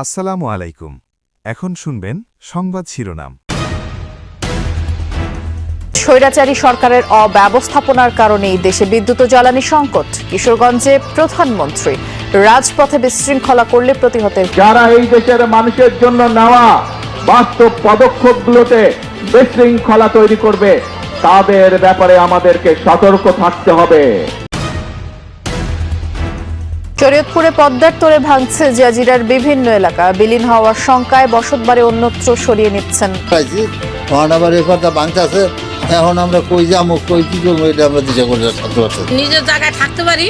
আসসালামু আলাইকুম। এখন শুনবেন সংবাদ শিরোনাম। স্বৈরাচারী সরকারের অব্যবস্থাপনার কারণেই দেশে বিদ্যুৎ ও জ্বালানি সংকট। কিশোরগঞ্জে প্রধানমন্ত্রী রাজপথে বিশৃঙ্খলা করলে প্রতিহত। যারা এই দেশের মানুষের জন্য নেওয়া বাস্তব পদক্ষেপগুলোতে বিশৃঙ্খলা তৈরি করবে, তাদের ব্যাপারে আমাদেরকে সতর্ক থাকতে হবে। শরীয়তপুরে পদ্মার তোড়ে ভাঙছে জাজিরার বিভিন্ন এলাকা। বিলীন হওয়ার শঙ্কায় বসতবাড়ি অন্যত্র সরিয়ে নিচ্ছেন। এখন আমরা কই যাবো, কই কি করবো, এটা আমরা দিশা করে থাকতে পারছি। নিজের জায়গায় থাকতে পারি,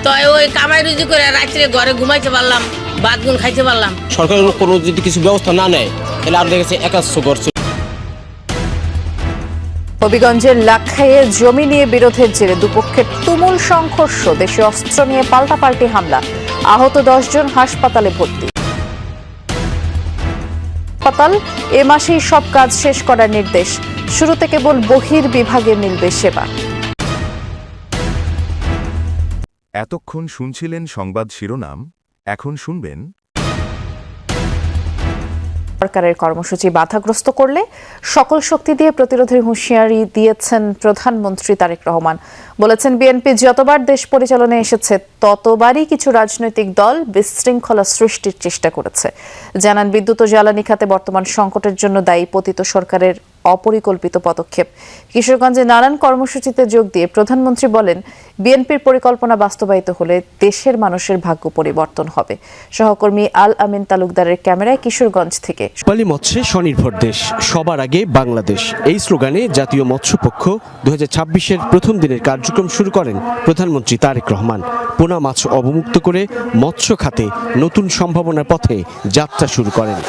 তো ওই কামাই রুজি করে রাত্রে ঘরে ঘুমাইতে পারলাম, ভাত গুন খাইতে পারলাম। সরকারের কোনো যদি কিছু ব্যবস্থা না নেয় তাহলে আর দেখেছে একাচ্ছ করছে। হবিগঞ্জের লাখাইয়ে জমি নিয়ে বিরোধের জেরে দুপক্ষের তুমুল সংঘর্ষ। দেশে অস্ত্র নিয়ে পাল্টাপাল্টি হামলা। আহত 10 জন হাসপাতালে ভর্তি। হাসপাতাল এ মাসেই সব কাজ শেষ করার নির্দেশ। শুরুতে কেবল বহির্বিভাগে মিলবে সেবা। এতক্ষণ শুনছিলেন সংবাদ শিরোনাম, এখন শুনবেন। সরকারের কর্মসূচি বাধাগ্রস্ত করলে সকল শক্তি দিয়ে প্রতিরোধের হুঁশিয়ারি দিয়েছেন প্রধানমন্ত্রী তারেক রহমান। বলেছেন, বিএনপি যতবার দেশ পরিচালনায় এসেছে ততবারই কিছু রাজনৈতিক দল বিশৃঙ্খলা সৃষ্টির চেষ্টা করেছে। জানান, বিদ্যুৎ ও জ্বালানি খাতে বর্তমান সংকটের জন্য দায়ী পতিত সরকারের অপরিকল্পিত পদক্ষেপ। কিশোরগঞ্জে নানান কর্মসূচিতে যোগ দিয়ে প্রধানমন্ত্রী বলেন, বিএনপির পরিকল্পনা বাস্তবায়িত হলে দেশের মানুষের ভাগ্য পরিবর্তন হবে। সহকর্মী আল আমিন তালুকদারের ক্যামেরায় কিশোরগঞ্জ থেকে। রূপালী মৎস্যে স্বনির্ভর দেশ, সবার আগে বাংলাদেশ, এই স্লোগানে জাতীয় মৎস্যপক্ষ 2026-এর প্রথম দিনের কার্যক্রম শুরু করেন প্রধানমন্ত্রী তারেক রহমান। পোনা মাছ অবমুক্ত করে মৎস্য খাতে নতুন সম্ভাবনার পথে যাত্রা শুরু করেন।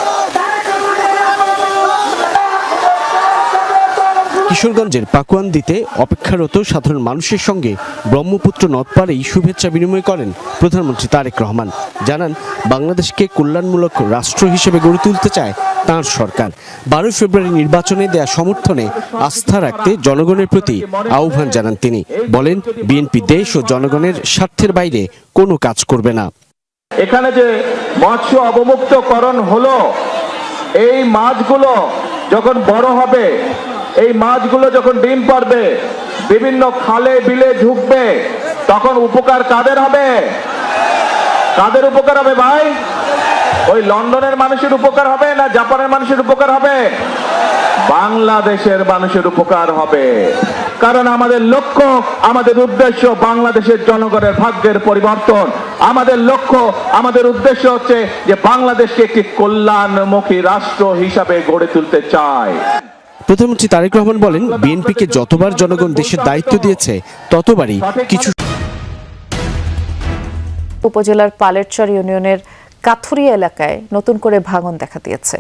কিশোরগঞ্জের পাকুয়ান্দিতে অপেক্ষারত সাধারণ মানুষের সঙ্গে ব্রহ্মপুত্র নদ পাড়েই শুভেচ্ছা বিনিময় করেন প্রধানমন্ত্রী তারেক রহমান। জানান, বাংলাদেশকে কল্যাণমূলক রাষ্ট্র হিসেবে গড়ে তুলতে চায় তাঁর সরকার। 12 ফেব্রুয়ারি নির্বাচনে দেয়া সমর্থনে আস্থা রাখতে জনগণের প্রতি আহ্বান জানান তিনি। বলেন, বিএনপি দেশ ও জনগণের স্বার্থের বাইরে কোনো কাজ করবে না। এখানে যে মৎস্য অবমুক্তকরণ হলো, এই মাছগুলো যখন বড় হবে, এই মাছগুলো যখন ডিম পারবে, বিভিন্ন খালে বিলে ঢুকবে, তখন উপকার কাদের হবে? কাদের উপকার হবে ভাই? ওই লন্ডনের মানুষের উপকার হবে না জাপানের মানুষের উপকার হবে? বাংলাদেশের মানুষের উপকার হবে। কারণ আমাদের লক্ষ্য, আমাদের উদ্দেশ্য বাংলাদেশের জনগণের ভাগ্যের পরিবর্তন। আমাদের লক্ষ্য, আমাদের উদ্দেশ্য হচ্ছে যে বাংলাদেশকে একটি কল্যাণমুখী রাষ্ট্র হিসাবে গড়ে তুলতে চায়। প্রধানমন্ত্রী তারেক রহমান বলেন, বিএনপিকে যতবার জনগণ দেশের দায়িত্ব দিয়েছে ততবারই কিছু। উপজেলার পালেরচর ইউনিয়নের কাথুরিয়া এলাকায় নতুন করে ভাঙন দেখা দিয়েছে।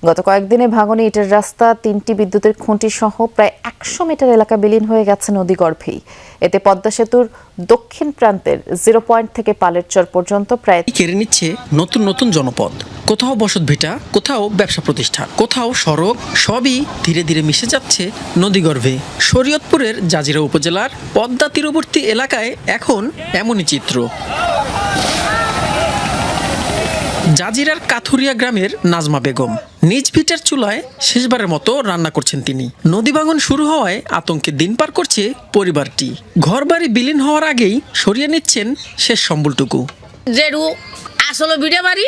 গত কয়েকদিনে ভাঙনে ইটের রাস্তা, 3টি বিদ্যুতের খুঁটি সহ প্রায় 100 মিটার এলাকা বিলীন হয়ে গেছে নদীগর্ভেই। এতে পদ্মা সেতুর দক্ষিণ প্রান্তের 0 পয়েন্ট থেকে পালেরচর পর্যন্ত প্রায় কেড়ে নিচ্ছে নতুন নতুন জনপদ। কোথাও বসতভিটা, কোথাও ব্যবসা প্রতিষ্ঠান, কোথাও সড়ক, সবই ধীরে ধীরে মিশে যাচ্ছে নদীগর্ভে। শরীয়তপুরের জাজিরা উপজেলার পদ্মা তীরবর্তী এলাকায় এখন এমনই চিত্র। জাজিরার কাথুরিয়া গ্রামের নাজমা বেগম নিজ ভিটার চুলায় শেষবারের মতো রান্না করছেন তিনি। নদী ভাঙন শুরু হওয়ায় আতঙ্কে দিন পার করছে পরিবারটি। ঘরবাড়ি বিলীন হওয়ার আগেই সরিয়ে নিচ্ছেন শেষ সম্বলটুকু। যেটু আসলে ভিটে বাড়ি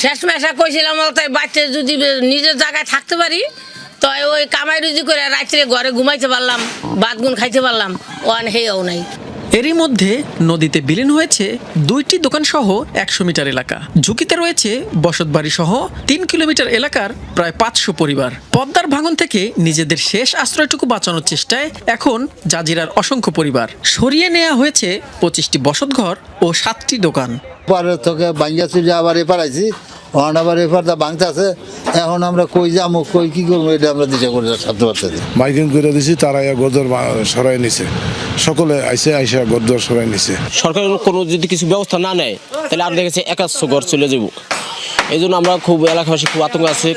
শেষ মেশা কইছিলাম, তাই বাচ্চা যদি নিজের জায়গায় থাকতে পারি, তো ওই কামাই রুজি করে রাত্রে ঘরে ঘুমাইতে পারলাম, ভাত গুন খাইতে পারলাম। ওয়ান হেও নাই। এরই মধ্যে নদীতে বিলীন হয়েছে 2টি দোকান সহ 100 মিটার এলাকা। ঝুঁকিতে রয়েছে বসতবাড়ি সহ 3 কিলোমিটার এলাকার প্রায় 500 পরিবার। পদ্মার ভাঙন থেকে নিজেদের শেষ আশ্রয়টুকু বাঁচানোর চেষ্টায় এখন জাজিরার অসংখ্য পরিবার। সরিয়ে নেওয়া হয়েছে 25টি বসতঘর ও 7টি দোকান। পরের থেকে বাঙ্গা চুরি আবার এপার আইছি, আবার এপার ভাঙতে আছে। এখন আমরা কই যাবো, কই কি করবো, এটা আমরা দিশা করে থাকতে পারছি। মাইকিং করে দিছি, তারা গদর সরাই নিছে, সকলে আইসা গদর সরাই নিছে। সরকারের কোনো যদি কিছু ব্যবস্থা না নেয় তাহলে আর দেখেছে একাচ্ছ ঘর চলে যাব। এই জন্য আমরা খুব এলাকাবাসী খুব আতঙ্ক আছে।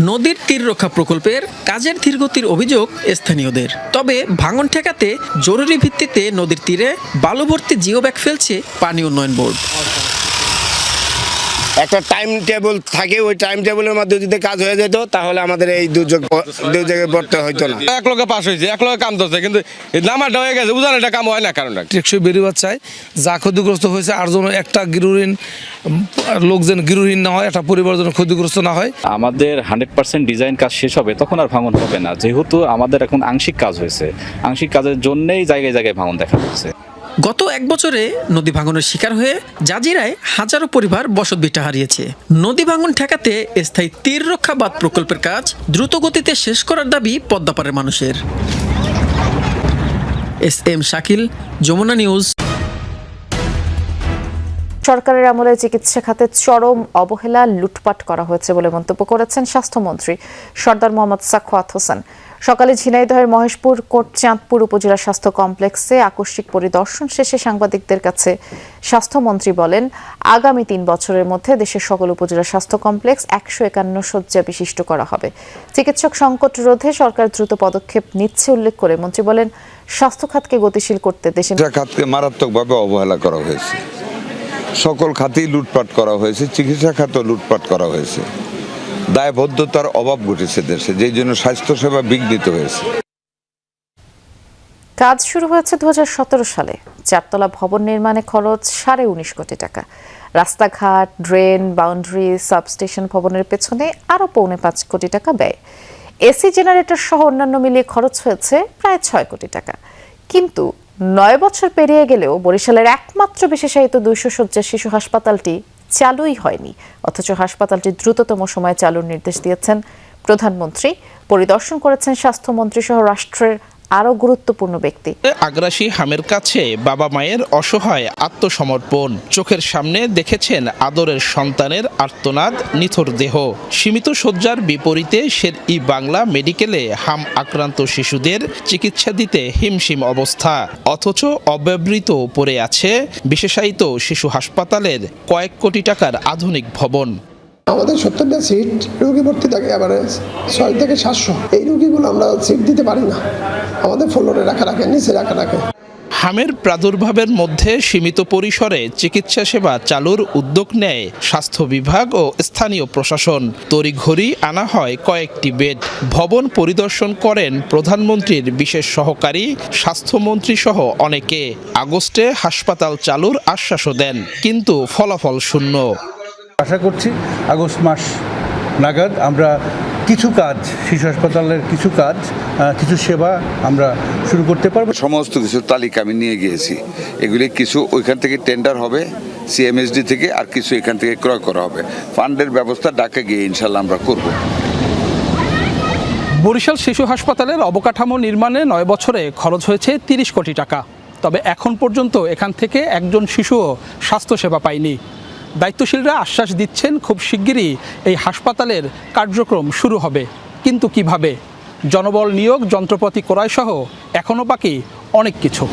নদীর তীর রক্ষা প্রকল্পের কাজের ধীরগতির অভিযোগ স্থানীয়দের। তবে ভাঙন ঠেকাতে জরুরি ভিত্তিতে নদীর তীরে বালু ভর্তি জিও ব্যাগ ফেলছে পানি উন্নয়ন বোর্ড। একটা টাইম টেবিল থাকে, ওই টাইম টেবিলের মধ্যে যদি কাজ হয়ে যেত তাহলে আমাদের এই দুর্যোগে পড়তে হইতো না। এক লোকে পাস হয়েছে, এক লোকে কাম ধরছে, কিন্তু নামাটা হয়ে গেছে, বুঝানো এটা কাম হয় না। কারণটা টেকসই বেরিয়ে চাই, যা ক্ষতিগ্রস্ত হয়েছে আর যেন একটা গৃহহীন লোক যেন গৃহহীন না হয়, একটা পরিবার যেন ক্ষতিগ্রস্ত না হয়। আমাদের 100% ডিজাইন কাজ শেষ হবে, তখন আর ভাঙন হবে না, যেহেতু আমাদের এখন আংশিক কাজ হয়েছে। আংশিক কাজের জন্যই জায়গায় জায়গায় ভাঙন দেখা যাচ্ছে। গত 1 বছরে নদী ভাঙনের শিকার হয়ে জাজিরায় হাজারো পরিবার বসতভিটা হারিয়েছে। নদী ভাঙন ঠেকাতে স্থায়ী তীর রক্ষা বাঁধ প্রকল্পের কাজ দ্রুত গতিতে শেষ করার দাবি পদ্মাপাড়ের মানুষের। SM Shakil, Jamuna news. সরকারের আমলে চিকিৎসা খাতে চরম অবহেলা, লুটপাট করা হয়েছে বলে মন্তব্য করেছেন স্বাস্থ্যমন্ত্রী সরদার মোহাম্মদ সাখাওয়াত হোসেন। সকালে ঝিনাইদহের মহেশপুর কোটচাঁদপুর উপজেলা স্বাস্থ্য কমপ্লেক্সে আকস্মিক পরিদর্শন শেষে সাংবাদিকদের কাছে স্বাস্থ্যমন্ত্রী বলেন, আগামী 3 বছরের মধ্যে দেশের সকল উপজেলা স্বাস্থ্য কমপ্লেক্স 151 শয্যা বিশিষ্ট করা হবে। চিকিৎসক সংকট রোধে সরকার দ্রুত পদক্ষেপ নিচ্ছে উল্লেখ করে মন্ত্রী বলেন, স্বাস্থ্য খাতকে গতিশীল করতে দেশে খাতকে মারাত্মকভাবে অবহেলা করা হয়েছে। সকল খাতেই লুটপাট করা হয়েছে, চিকিৎসা খাতেও লুটপাট করা হয়েছে। দায়বদ্ধতার অভাব ঘটেছে দেশে, যেই জন্য স্বাস্থ্যসেবা বিঘ্নিত হয়েছে। কাজ শুরু হয়েছে 2017 সালে। 4 তলা ভবন নির্মাণে খরচ 19.5 কোটি টাকা। রাস্তাঘাট, ড্রেন, বাউন্ডারি, সাবস্টেশন ভবনের পেছনে আরও 4.5 কোটি টাকা ব্যয়। এসি জেনারেটর সহ অন্যান্য মিলিয়ে খরচ হয়েছে প্রায় 6 কোটি টাকা। কিন্তু 9 বছর পেরিয়ে গেলেও বরিশালের একমাত্র বিশেষায়িত 200 শয্যার শিশু হাসপাতালটি চালুই হয়নি। অথচ হাসপাতালটি দ্রুততম সময়ে চালুর নির্দেশ দিয়েছেন প্রধানমন্ত্রী। পরিদর্শন করেছেন স্বাস্থ্যমন্ত্রী সহ রাষ্ট্রের আরও গুরুত্বপূর্ণ ব্যক্তি। আগ্রাসী হামের কাছে বাবা মায়ের অসহায় আত্মসমর্পণ। চোখের সামনে দেখেছেন আদরের সন্তানের আর্তনাদ, নিথর দেহ। সীমিত শয্যার বিপরীতে শের-ই বাংলা মেডিকেলে হাম আক্রান্ত শিশুদের চিকিৎসা দিতে হিমশিম অবস্থা। অথচ অব্যবহৃত পড়ে আছে বিশেষায়িত শিশু হাসপাতালের কয়েক কোটি টাকার আধুনিক ভবন। আমাদের 70টা সিট, রোগী ভর্তি থাকে এভারেজ 6 থেকে 700। এই রোগীগুলো আমরা সিট দিতে পারি না, আমাদের ফ্লোরে রাখা নিচে রাখে। হামের প্রাদুর্ভাবের মধ্যে সীমিত পরিসরে চিকিৎসা সেবা চালুর উদ্যোগ নেয় স্বাস্থ্য বিভাগ ও স্থানীয় প্রশাসন। তড়িঘড়ি আনা হয় কয়েকটি বেড। ভবন পরিদর্শন করেন প্রধানমন্ত্রীর বিশেষ সহকারী, স্বাস্থ্যমন্ত্রী সহ অনেকে। আগস্টে হাসপাতাল চালুর আশ্বাসও দেন, কিন্তু ফলাফল শূন্য। আশা করছি আগস্ট মাস নাগাদ আমরা কিছু কাজ, শিশু হাসপাতালের কিছু সেবা আমরা শুরু করতে পারবো। সমস্ত কিছু তালিকা আমি নিয়ে গিয়েছি। এগুলি কিছু ওইখান থেকে টেন্ডার হবে CMSD থেকে, আর কিছু এখান থেকে ক্রয় করা হবে। ফান্ডের ব্যবস্থা ঢাকা গিয়ে ইনশাল্লাহ আমরা করব। বরিশাল শিশু হাসপাতালের অবকাঠামো নির্মাণে 9 বছরে খরচ হয়েছে 30 কোটি টাকা। তবে এখন পর্যন্ত এখান থেকে একজন শিশুও স্বাস্থ্যসেবা পায়নি। দায়িত্বশীলরা আশ্বাস দিচ্ছেন খুব শিগগিরই এই হাসপাতালের কার্যক্রম শুরু হবে। কিন্তু কিভাবে? জনবল নিয়োগ, যন্ত্রপাতি ক্রয় সহ এখনও বাকি অনেক কিছু।